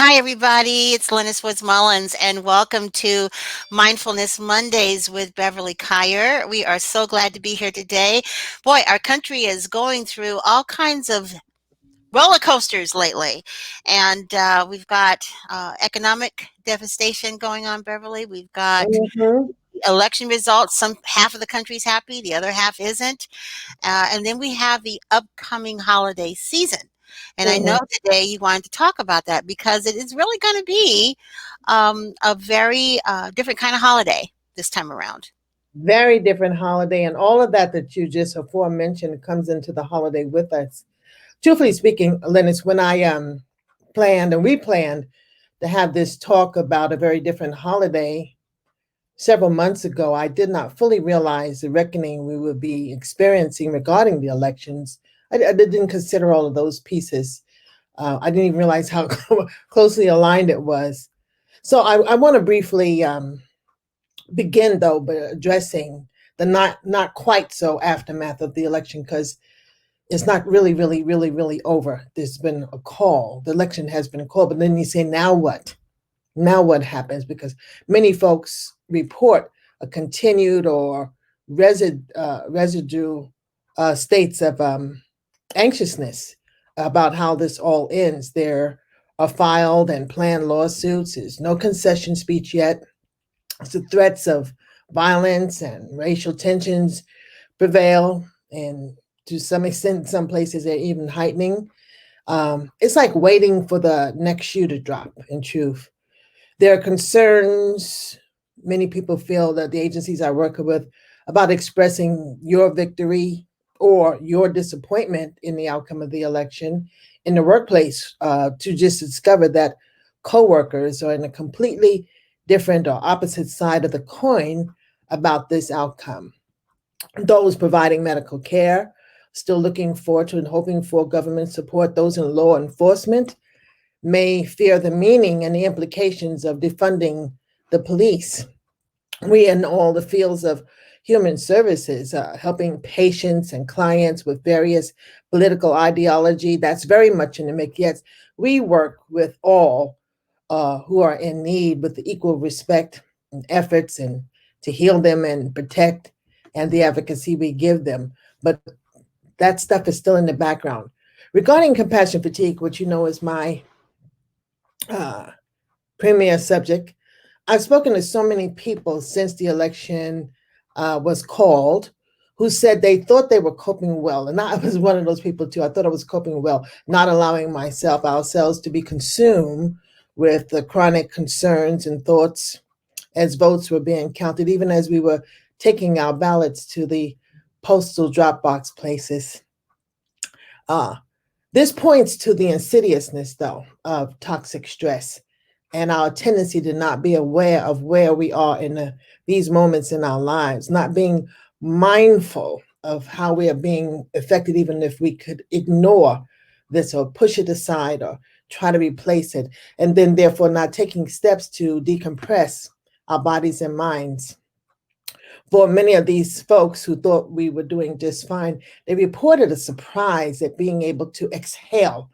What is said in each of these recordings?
Hi, everybody. It's Lennis Woods Mullins, and welcome to Mindfulness Mondays with Beverly Kyer. We are so glad to be here today. Boy, our country is going through all kinds of roller coasters lately, and we've got economic devastation going on, Beverly. We've got Mhm. election results. Some half of the country's happy, the other half isn't. And then we have the upcoming holiday season. And I know Mhm. today you wanted to talk about that because it is really going to be a very different kind of holiday this time around. Very different holiday, and all of that you just aforementioned comes into the holiday with us. Truthfully speaking, Lennox, when I planned and we planned to have this talk about a very different holiday several months ago, I did not fully realize the reckoning we would be experiencing regarding the elections. I didn't consider all of those pieces. I didn't even realize how closely aligned it was. So I want to briefly begin though by addressing the not quite so aftermath of the election, because it's not really over. There's been a call. The election has been called, but then you say, now what? Now what happens? Because many folks report a continued or residue states of anxiousness about how this all ends. There are filed and planned lawsuits. There's no concession speech yet. The threats of violence and racial tensions prevail, and to some extent, in some places, they're even heightening. It's like waiting for the next shoe to drop, in truth. There are concerns, many people feel that the agencies I work with, about expressing your victory or your disappointment in the outcome of the election in the workplace, to just discover that coworkers are in a completely different or opposite side of the coin about this outcome. Those providing medical care, still looking forward to and hoping for government support. Those in law enforcement may fear the meaning and the implications of defunding the police. We in all the fields of human services, helping patients and clients with various political ideology, that's very much in the mix. Yes, we work with all who are in need with the equal respect and efforts and to heal them and protect and the advocacy we give them. But that stuff is still in the background. Regarding compassion fatigue, which you know is my uh, premier subject, I've spoken to so many people since the election was called who said they thought they were coping well. And I was one of those people too. I thought I was coping well, not allowing ourselves to be consumed with the chronic concerns and thoughts as votes were being counted, even as we were taking our ballots to the postal drop box places. Uh, this points to the insidiousness, though, of toxic stress and our tendency to not be aware of where we are in these moments in our lives, not being mindful of how we are being affected, even if we could ignore this or push it aside or try to replace it, and then therefore not taking steps to decompress our bodies and minds. For many of these folks who thought we were doing just fine, they reported a surprise at being able to exhale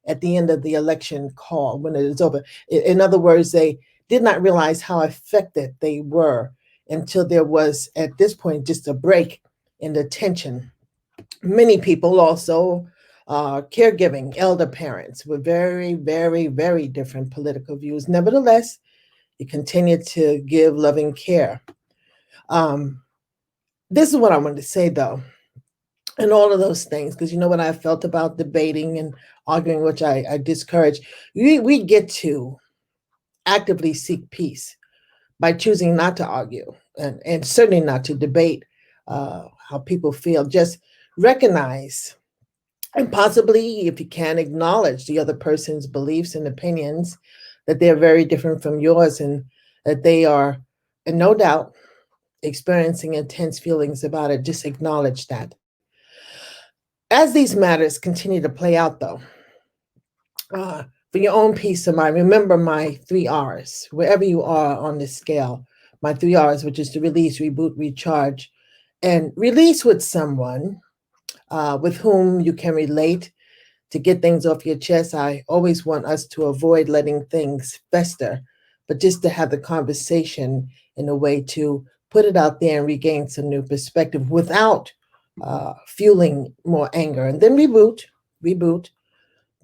at the end of the election call when it is over. In other words, they did not realize how affected they were until there was, at this point, just a break in the tension. Many people also, caregiving, elder parents with very different political views. Nevertheless, they continue to give loving care. Um, this is what I wanted to say, though, and all of those things, because you know what I felt about debating and arguing, which I discourage. We get to actively seek peace by choosing not to argue and certainly not to debate how people feel. Just recognize and possibly, if you can, acknowledge the other person's beliefs and opinions, that they're very different from yours and that they are, and no doubt, experiencing intense feelings about it. Just acknowledge that. As these matters continue to play out, though, for your own peace of mind, remember my three R's, wherever you are on this scale. My three R's, which is to release, reboot, recharge, and release with someone with whom you can relate, to get things off your chest. I always want us to avoid letting things fester, but just to have the conversation in a way to put it out there and regain some new perspective without fueling more anger. And then reboot,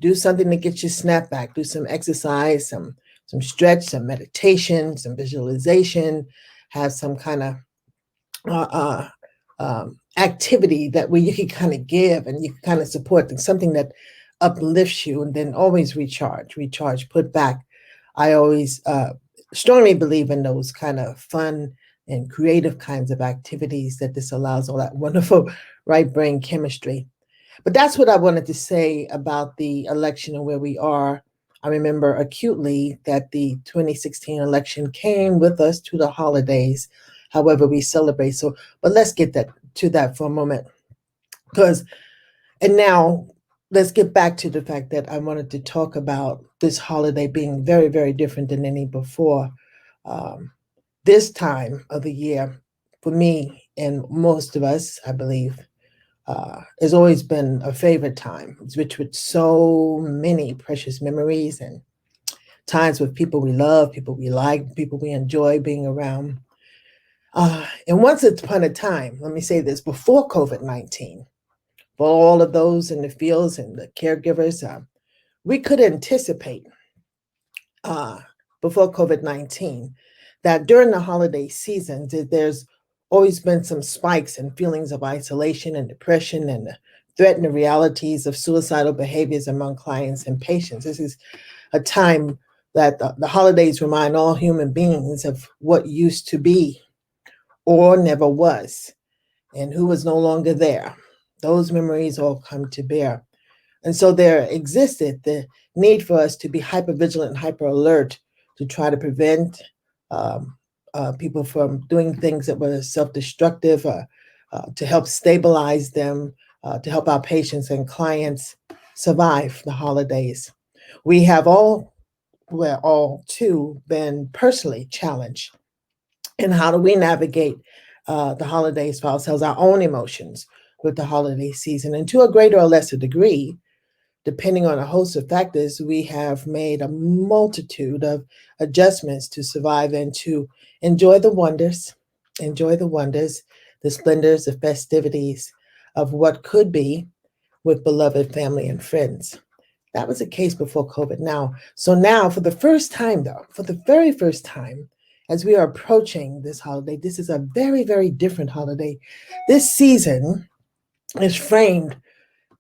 do something to get you snap back, do some exercise, some stretch, some meditation, some visualization, have some kind of activity that where you can kind of give and you can kind of support something that uplifts you, and then always recharge, put back. I always strongly believe in those kind of fun and creative kinds of activities that this allows all that wonderful right brain chemistry. But that's what I wanted to say about the election and where we are. I remember acutely that the 2016 election came with us to the holidays. However, we celebrate. So, but let's get that to that for a moment. Because, and now let's get back to the fact that I wanted to talk about this holiday being very, very different than any before. Um, this time of the year, for me and most of us, I believe, has always been a favorite time. It's rich with so many precious memories and times with people we love, people we like, people we enjoy being around. And once upon a time, let me say this, before COVID-19, for all of those in the fields and the caregivers, we could anticipate uh, before COVID-19 that during the holiday season, that there's always been some spikes and feelings of isolation and depression and the threat and the realities of suicidal behaviors among clients and patients. This is a time that the holidays remind all human beings of what used to be or never was and who is no longer there. Those memories all come to bear. And so there existed the need for us to be hyper vigilant and hyper alert to try to prevent um, people from doing things that were self destructive, to help stabilize them, to help our patients and clients survive the holidays. We have all, well, all too, been personally challenged. And how do we navigate the holidays for ourselves, our own emotions with the holiday season? And to a greater or lesser degree, depending on a host of factors, we have made a multitude of adjustments to survive and to enjoy the wonders, enjoy the wonders, the splendors, the festivities of what could be with beloved family and friends. That was the case before COVID. Now, for the first time, though, for the very first time, as we are approaching this holiday, this is a very, very different holiday. This season is framed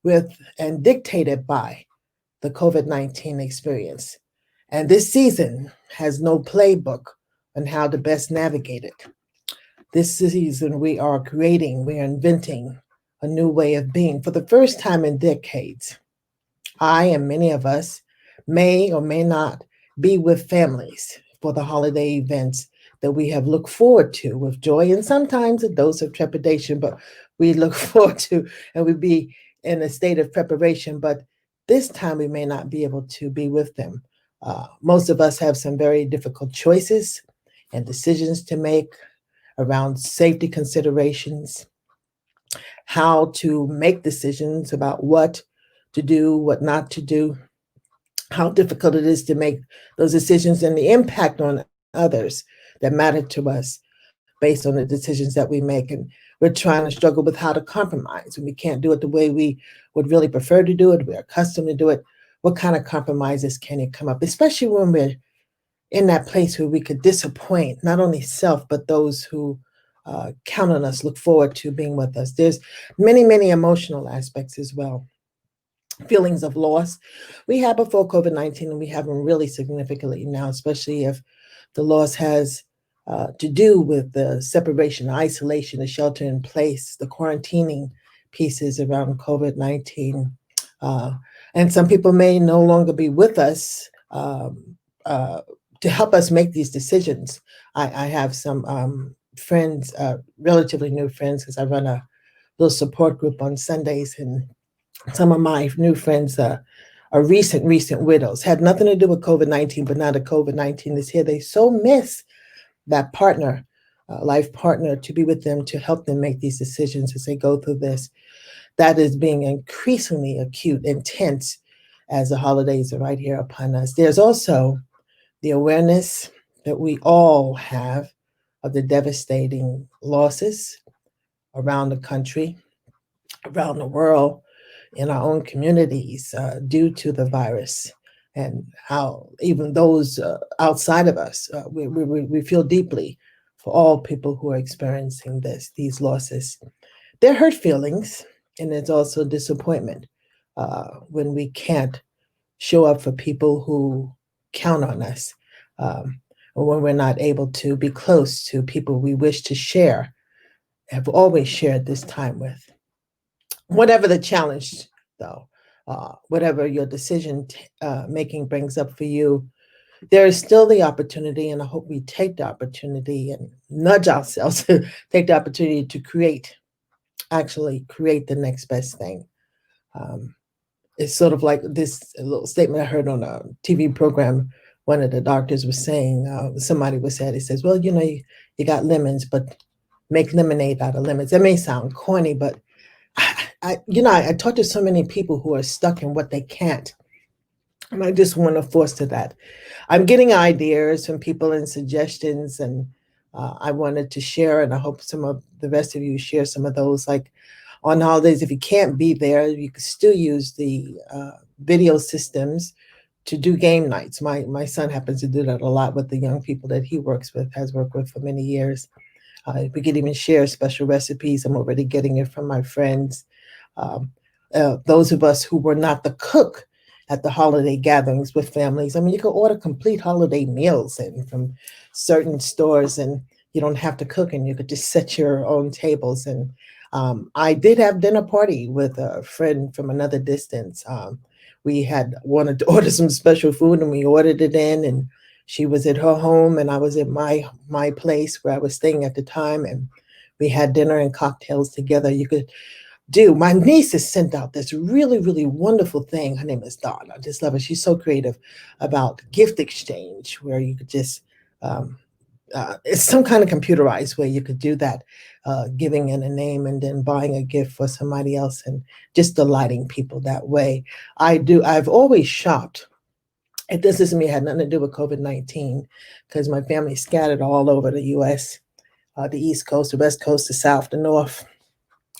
with and dictated by the COVID-19 experience. And this season has no playbook on how to best navigate it. This season, we are inventing a new way of being. For the first time in decades, I and many of us may or may not be with families for the holiday events that we have looked forward to with joy and sometimes a dose of trepidation, but we look forward to and we be in a state of preparation. But this time we may not be able to be with them. Most of us have some very difficult choices and decisions to make around safety considerations, how to make decisions about what to do, what not to do, how difficult it is to make those decisions and the impact on others that matter to us based on the decisions that we make. And we're trying to struggle with how to compromise. And we can't do it the way we would really prefer to do it. We're accustomed to do it. What kind of compromises can it come up, especially when we're in that place where we could disappoint not only self, but those who count on us, look forward to being with us. There's many, many emotional aspects as well, feelings of loss. We had before COVID-19, and we have them really significantly now, especially if the loss has to do with the separation, the isolation, the shelter in place, the quarantining pieces around COVID-19. Uh, and some people may no longer be with us to help us make these decisions. I have some friends, relatively new friends, because I run a little support group on Sundays, and some of my new friends are recent widows. Had nothing to do with COVID-19, but now that COVID-19 is here, they so miss that partner life partner to be with them to help them make these decisions as they go through this. That is being increasingly acute, intense as the holidays are right here upon us. There's also the awareness that we all have of the devastating losses around the country, around the world, in our own communities due to the virus, and how even those outside of us, we feel deeply for all people who are experiencing these losses. They're hurt feelings, and it's also disappointment when we can't show up for people who count on us, or when we're not able to be close to people we wish to share, have always shared this time with. Whatever the challenge, though, whatever your decision making brings up for you, there is still the opportunity, and I hope we take the opportunity and nudge ourselves to take the opportunity to actually create the next best thing. Um, it's sort of like this little statement I heard on a TV program. One of the doctors was saying, somebody was said, he says, well, you got lemons, but make lemonade out of lemons. That may sound corny, but I talk to so many people who are stuck in what they can't. And I just want to foster that. I'm getting ideas from people and suggestions, and I wanted to share, and I hope some of the rest of you share some of those. Like on holidays, if you can't be there, you can still use the video systems to do game nights. My son happens to do that a lot with the young people that he works with, has worked with for many years. We can even share special recipes. I'm already getting it from my friends. Um, those of us who were not the cook at the holiday gatherings with families. I mean, you can order complete holiday meals in from certain stores, and you don't have to cook, and you could just set your own tables. And I did have dinner party with a friend from another distance. We had wanted to order some special food, and we ordered it in, and she was at her home, and I was at my place where I was staying at the time, and we had dinner and cocktails together. You could do. My niece has sent out this really, really wonderful thing. Her name is Dawn. I just love her. She's so creative about gift exchange, where you could just, um, it's some kind of computerized way you could do that, giving in a name and then buying a gift for somebody else and just delighting people that way. I've always shopped. It This doesn't mean it had nothing to do with COVID-19 because my family scattered all over the US, the East Coast, the West Coast, the South, the North,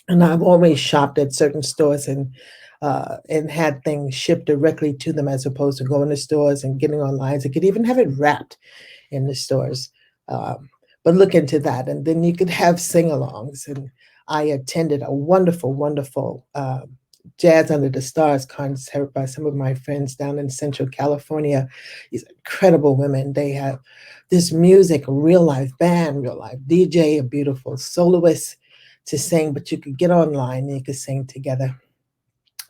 and I've always shopped at certain stores and had things shipped directly to them as opposed to going to stores and getting online. They could even have it wrapped in the stores. Um, but look into that, and then you could have sing-alongs. And I attended a wonderful, wonderful Jazz Under the Stars concert by some of my friends down in Central California. These incredible women. They have this music, a real life band, real life DJ, a beautiful soloist to sing, but you could get online and you could sing together.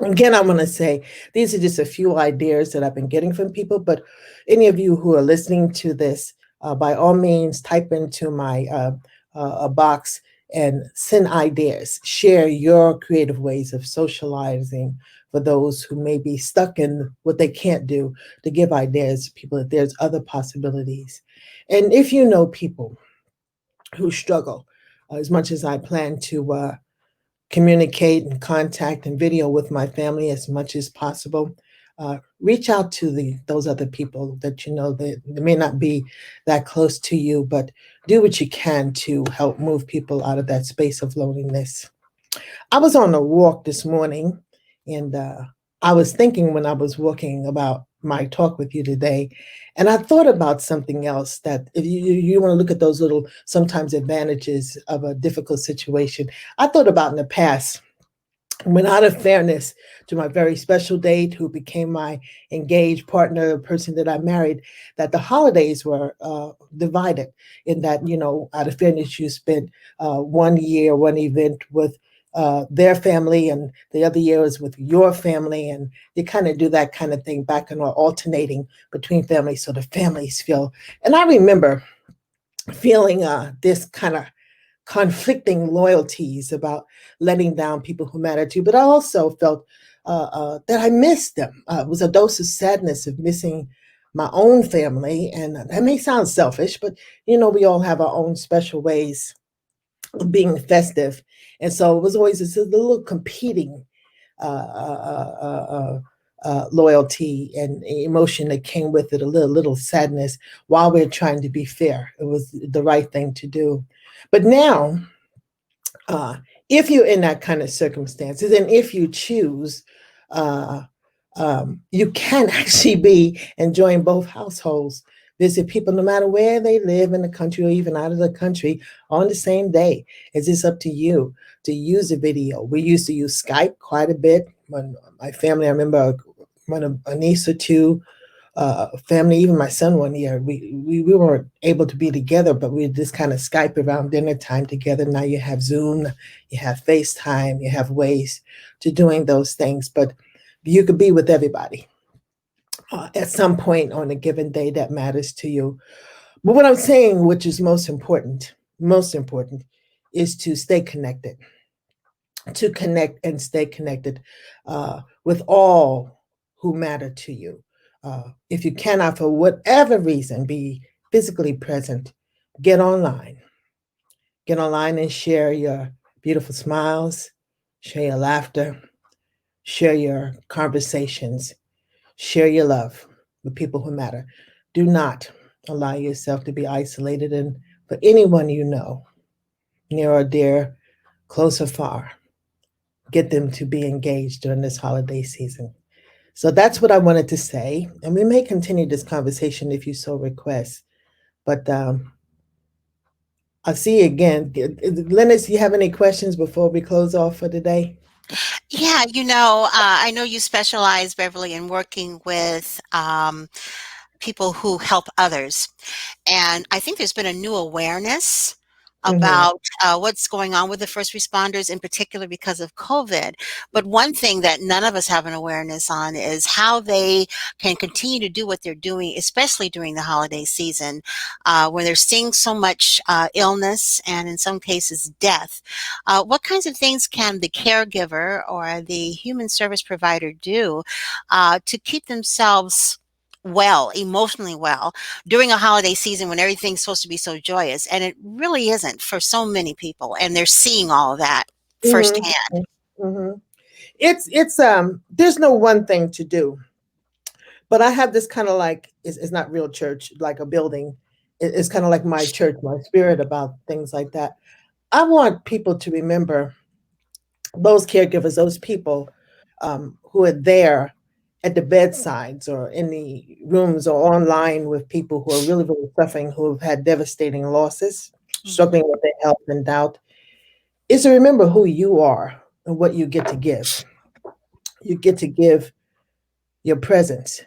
Again, I want to say these are just a few ideas that I've been getting from people, but any of you who are listening to this, by all means, type into my a box and send ideas. Share your creative ways of socializing for those who may be stuck in what they can't do, to give ideas to people that there's other possibilities. And if you know people who struggle, as much as I plan to communicate and contact and video with my family as much as possible. Reach out to those other people that you know that they may not be that close to you, but do what you can to help move people out of that space of loneliness. I was on a walk this morning, and I was thinking when I was walking about my talk with you today, and I thought about something else, that if you want to look at those little sometimes advantages of a difficult situation. I thought about in the past when, out of fairness to my very special date, who became my engaged partner, the person that I married, that the holidays were divided. In that, out of fairness, you spent 1 year, one event with their family, and the other year was with your family, and you kind of do that kind of thing back and alternating between families, so the families feel. And I remember feeling this kind of conflicting loyalties about letting down people who matter to you. But I also felt that I missed them. It was a dose of sadness of missing my own family. And that may sound selfish, but we all have our own special ways of being festive. And so it was always this little competing loyalty and emotion that came with it, a little sadness while we're trying to be fair. It was the right thing to do. But now, uh, if you're in that kind of circumstances, and if you choose, uh, you can actually be enjoying both households, visit people no matter where they live in the country or even out of the country on the same day. It's just up to you to use a video. We used to use Skype quite a bit. When my family, I remember when a niece or two family, even my son one year, we weren't able to be together, but we just kind of Skype around dinner time together. Now you have Zoom, you have FaceTime, you have ways to doing those things, but you could be with everybody at some point on a given day that matters to you. But what I'm saying, which is most important, is to stay connected, to connect and stay connected with all who matter to you. If you cannot, for whatever reason, be physically present, get online. Get online and share your beautiful smiles, share your laughter, share your conversations, share your love with people who matter. Do not allow yourself to be isolated. And for anyone you know, near or dear, close or far, get them to be engaged during this holiday season. So that's what I wanted to say. And we may continue this conversation if you so request. But I'll see you again. Linus, you have any questions before we close off for today? Yeah, I know you specialize, Beverly, in working with people who help others. And I think there's been a new awareness Mm-hmm. about what's going on with the first responders, in particular because of COVID. But one thing that none of us have an awareness on is how they can continue to do what they're doing, especially during the holiday season, when they're seeing so much illness and in some cases death. What kinds of things can the caregiver or the human service provider do to keep themselves well, emotionally well, during a holiday season when everything's supposed to be so joyous, and it really isn't for so many people, and they're seeing all of that firsthand. Mm-hmm. Mm-hmm. It's there's no one thing to do, but I have this kind of like it's not real church, like a building. It's kind of like my church, my spirit about things like that. I want people to remember those caregivers, those people who are there at the bedsides or in the rooms or online with people who are really, really suffering, who have had devastating losses, Mhm. struggling with their health and doubt, is to remember who you are and what you get to give. You get to give your presence.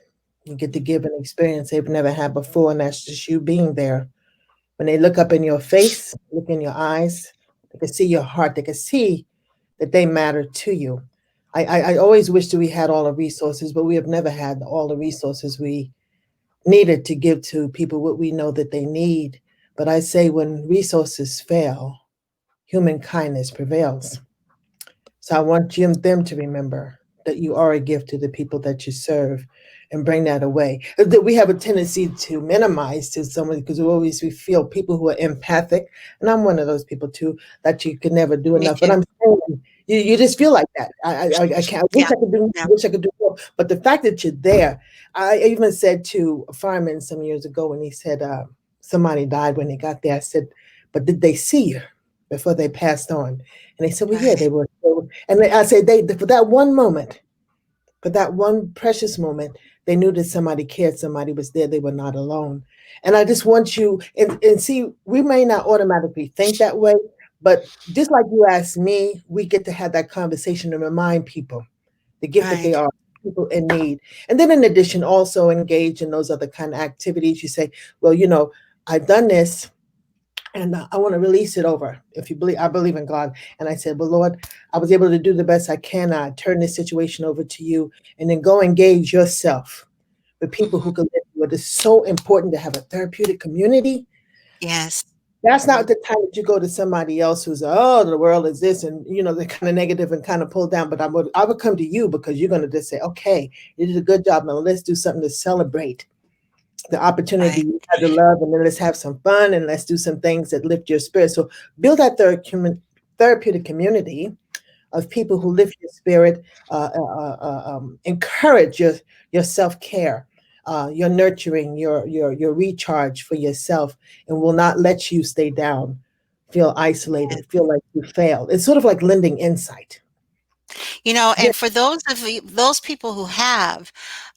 You get to give an experience they've never had before, and that's just you being there. When they look up in your face, look in your eyes, they can see your heart, they can see that they matter to you. I always wish that we had all the resources, but we have never had all the resources we needed to give to people what we know that they need. But I say when resources fail, human kindness prevails. So I want them to remember that you are a gift to the people that you serve and bring that away. That we have a tendency to minimize to someone because we feel people who are empathic, and I'm one of those people too, that you can never do Me enough. But too. I'm saying you just feel like that. I can't. I wish Yeah, I could do. I yeah, wish I could do more. But the fact that you're there, I even said to a fireman some years ago when he said somebody died when they got there. I said, "But did they see you before they passed on?" And they said, "Well, yeah, right, they were." And I said, "They for that one moment, for that one precious moment, they knew that somebody cared, somebody was there, they were not alone." And I just want you and see, we may not automatically think that way, but just like you asked me, we get to have that conversation and remind people the gift that they right, are, people in need. And then in addition, also engage in those other kind of activities. You say, well, I've done this and I want to release it over. If you believe, I believe in God. And I said, well, Lord, I was able to do the best I can. I turn this situation over to you, and then go engage yourself with people who mhm, can live with it. It's so important to have a therapeutic community. yes, That's mhm, not the time that you go to somebody else who's, oh, the world is this, and they're kind of negative and kind of pull down. But I would come to you because you're going to just say, okay, you did a good job. Now let's do something to celebrate the opportunity Right. you had to love, and then let's have some fun and let's do some things that lift your spirit. So build that therapeutic community of people who Mhm. lift your spirit, encourage your self care, your nurturing, your recharge for yourself, and will not let you stay down, feel isolated, feel like you failed. It's sort of like lending insight. Yeah. And for those people who have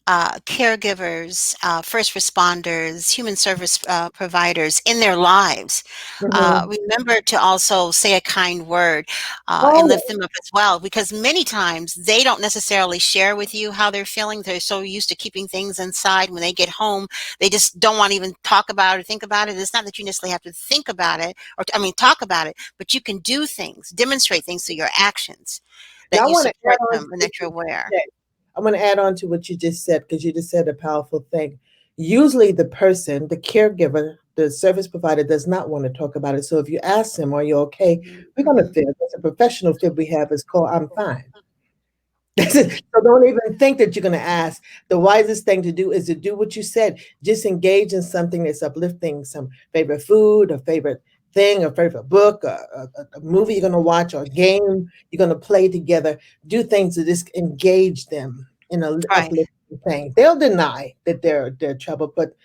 caregivers, first responders, human service providers in their lives, Mhm. remember to also say a kind word and Oh, lift them up as well, because many times they don't necessarily share with you how they're feeling. They're so used to keeping things inside. When they get home, they just don't want to even talk about it or think about it. It's not that you necessarily have to think about it or, I mean, talk about it, but you can do things, demonstrate things through your actions that now I you want to support add on to them and what that you're you aware. said. I'm going to add on to what you just said because you just said a powerful thing. Usually, the person, the caregiver, the service provider does not want to talk about it. So if you ask them, "Are you okay?" Mhm, We're going to mhm. fib. It's a professional fib we have. It's called "I'm fine." So don't even think that you're going to ask. The wisest thing to do is to do what you said. Just engage in something that's uplifting, some favorite food, a favorite thing, a favorite book, a movie you're going to watch, or a game you're going to play together. Do things to just engage them in a Right. uplifting thing. They'll deny that they're trouble, but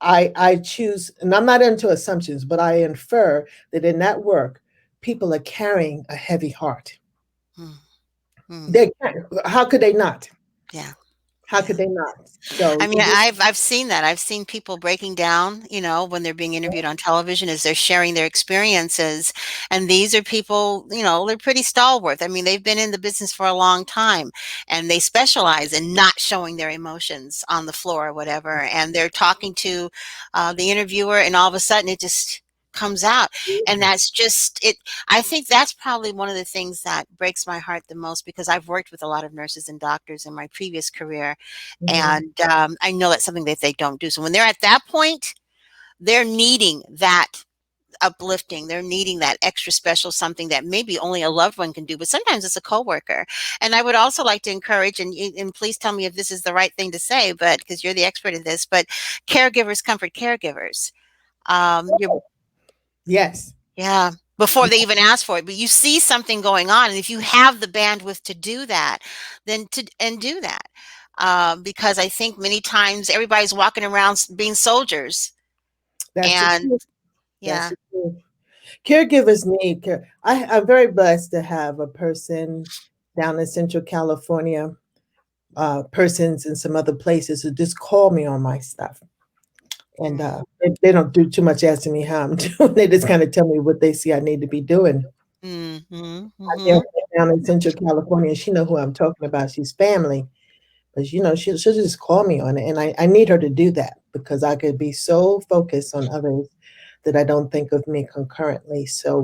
I choose, and I'm not into assumptions, but I infer that in that work, people are carrying a heavy heart. Mm, mm. They how could they not? Yeah. How Yeah. could they not? So I mean, I've seen that. I've seen people breaking down, when they're being interviewed on television as they're sharing their experiences. And these are people, they're pretty stalwart. I mean, they've been in the business for a long time and they specialize in not showing their emotions on the floor or whatever. And they're talking to the interviewer, and all of a sudden it just comes out. And that's just it. I think that's probably one of the things that breaks my heart the most, because I've worked with a lot of nurses and doctors in my previous career, mhm, and I know that's something that they don't do. So when they're at that point, they're needing that uplifting. They're needing that extra special something that maybe only a loved one can do, but sometimes it's a coworker. And I would also like to encourage, and please tell me if this is the right thing to say, but because you're the expert in this, but caregivers comfort caregivers. You're yes, Yeah, before they even ask for it. But you see something going on, and if you have the bandwidth to do that, then do that. Because I think many times everybody's walking around being soldiers, that's the and truth. That's yeah. the truth. Caregivers need care. I'm very blessed to have a person down in Central California, persons in some other places who just call me on my stuff. And Mm, they don't do too much asking me how I'm doing. They just kind of tell me what they see I need to be doing. mhm, I get mhm. down in Central California, and she know who I'm talking about. She's family. But she'll just call me on it. And I need her to do that because I could be so focused on others that I don't think of me concurrently. So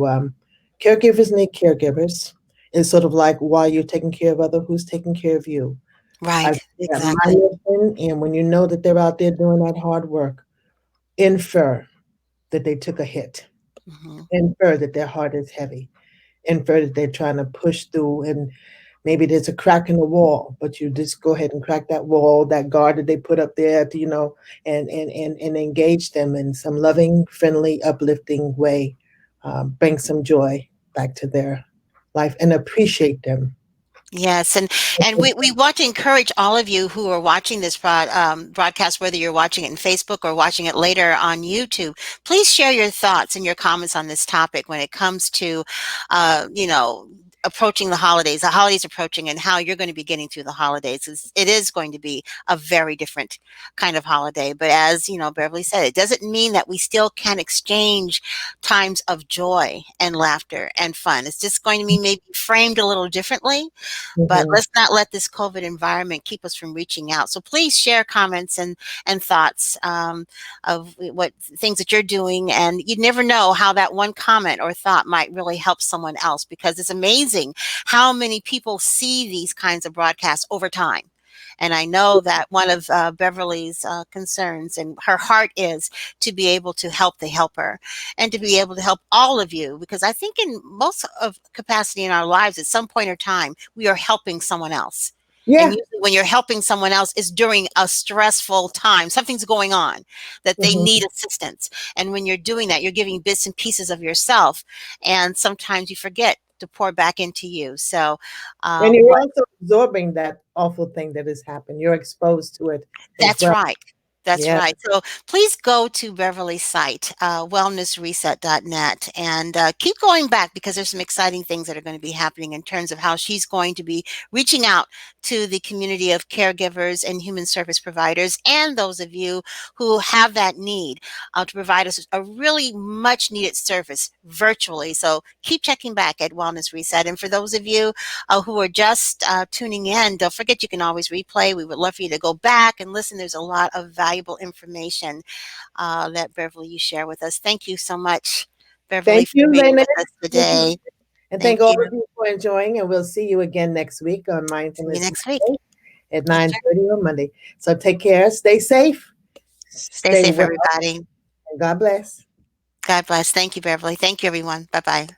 caregivers need caregivers. It's sort of like while you're taking care of other, who's taking care of you. I Right, that my exactly. mission, and when you know that they're out there doing that hard work, infer that they took a hit, Mhm. infer that their heart is heavy, infer that they're trying to push through, and maybe there's a crack in the wall, but you just go ahead and crack that wall, that guard that they put up there to, and engage them in some loving, friendly, uplifting way. Bring some joy back to their life and appreciate them. Yes, and we want to encourage all of you who are watching this broadcast, whether you're watching it in Facebook or watching it later on YouTube. Please share your thoughts and your comments on this topic when it comes to, approaching the holidays. The holidays approaching, and how you're going to be getting through the holidays. It is going to be a very different kind of holiday. But as Beverly said, it doesn't mean that we still can exchange times of joy and laughter and fun. It's just going to be maybe framed a little differently, but Mhm. let's not let this COVID environment keep us from reaching out. So please share comments and thoughts of what things that you're doing. And you never know how that one comment or thought might really help someone else, because it's amazing how many people see these kinds of broadcasts over time. And I know that one of Beverly's concerns and her heart is to be able to help the helper, and to be able to help all of you, because I think in most of capacity in our lives, at some point or time, we are helping someone else. And Yeah. usually when you're helping someone else, it's during a stressful time. Something's going on that they Mhm. need assistance. And when you're doing that, you're giving bits and pieces of yourself. And sometimes you forget to pour back into you. So, And you're what also absorbing that awful thing that has happened. You're exposed to it as that's well. right. That's Yeah. right. So please go to Beverly's site, wellnessreset.net, and keep going back because there's some exciting things that are going to be happening in terms of how she's going to be reaching out to the community of caregivers and human service providers and those of you who have that need to provide us a really much needed service virtually. So keep checking back at Wellness Reset. And for those of you who are just tuning in, don't forget you can always replay. We would love for you to go back and listen. There's a lot of valuable information that Beverly you share with us. Thank you so much, Beverly, Thank for you, being Lynette. with us Thank you. today. And Thank thank all you. of you for enjoying. And we'll see you again next week on See you Mindfulness next week. Monday at Yes, sir. 9:30 on Monday. So take care, stay safe, Stay stay safe, well, everybody. and God bless. God bless. Thank you, Beverly. Thank you, everyone. Bye bye.